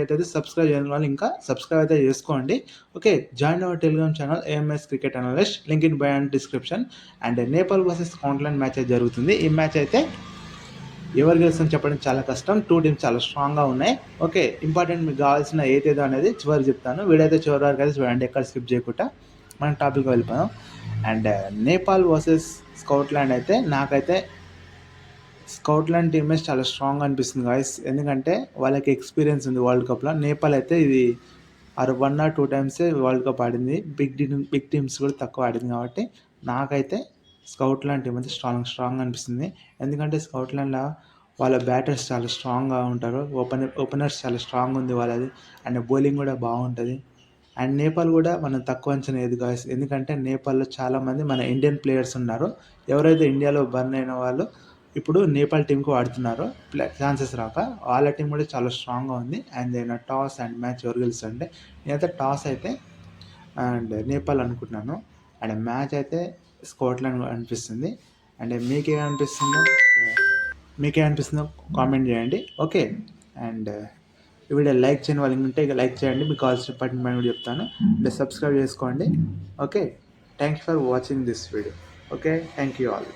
అయితే సబ్స్క్రైబ్ చేయని వాళ్ళు ఇంకా సబ్స్క్రైబ్ అయితే చేసుకోండి. Okay, join hour Telegram channel AMS cricket analyst, link in by and description. And Nepal versus Scotland match అయితే జరుగుతుంది. ఈ మ్యాచ్ అయితే ఎవరు గెలుస్తుందని చెప్పడం చాలా కష్టం. 2 టీమ్స్ చాలా స్ట్రాంగ్గా ఉన్నాయి. ఓకే, ఇంపార్టెంట్ మీకు కావాల్సిన ఏదేదో అనేది చివరి చెప్తాను. వీడైతే చివరి వరకు అయితే చూడండి, ఎక్కడ స్కిప్ చేయకుండా. మనం టాపిక్ వెళ్ళిపోయాం. అండ్ నేపాల్ వర్సెస్ స్కాట్లాండ్ అయితే నాకైతే స్కాట్లాండ్ టీమే చాలా స్ట్రాంగ్ అనిపిస్తుంది గాయస్. ఎందుకంటే వాళ్ళకి ఎక్స్పీరియన్స్ ఉంది వరల్డ్ కప్లో. నేపాల్ అయితే ఇది 1 or 2 టైమ్సే వరల్డ్ కప్ ఆడింది. బిగ్ టీమ్స్ కూడా తక్కువ ఆడింది. కాబట్టి నాకైతే స్కాట్లాండ్ టీం అయితే స్ట్రాంగ్ అనిపిస్తుంది. ఎందుకంటే స్కాట్లాండ్లో వాళ్ళ బ్యాటర్స్ చాలా స్ట్రాంగ్గా ఉంటారు. ఓపెనర్స్ చాలా స్ట్రాంగ్ ఉంది వాళ్ళది. అండ్ బౌలింగ్ కూడా బాగుంటుంది. అండ్ నేపాల్ కూడా మనం తక్కువ అంచనా లేదు గాయస్. ఎందుకంటే నేపాల్లో చాలామంది మన ఇండియన్ ప్లేయర్స్ ఉన్నారు. ఎవరైతే ఇండియాలో బర్న్ అయిన వాళ్ళు ఇప్పుడు నేపాల్ టీంకి వాడుతున్నారు ఛాన్సెస్ రాక. వాళ్ళ టీం కూడా చాలా స్ట్రాంగ్గా ఉంది. అండ్ నేను టాస్ అండ్ మ్యాచ్ ఎవరు గెలుస్తుంటే నేనైతే టాస్ అయితే అండ్ నేపాల్ అనుకుంటున్నాను. అండ్ మ్యాచ్ అయితే స్కాట్లాండ్ అనిపిస్తుంది. అండ్ మీకేమనిపిస్తుందో కామెంట్ చేయండి. ఓకే, అండ్ ఈ వీడియో లైక్ చేయని వాళ్ళు ఉంటే ఇక లైక్ చేయండి. మీకు కావాల్సిన డిపార్ట్మెంట్ కూడా చెప్తాను. అంటే సబ్స్క్రైబ్ చేసుకోండి. Okay, thank you for watching this video. Okay, thank you all.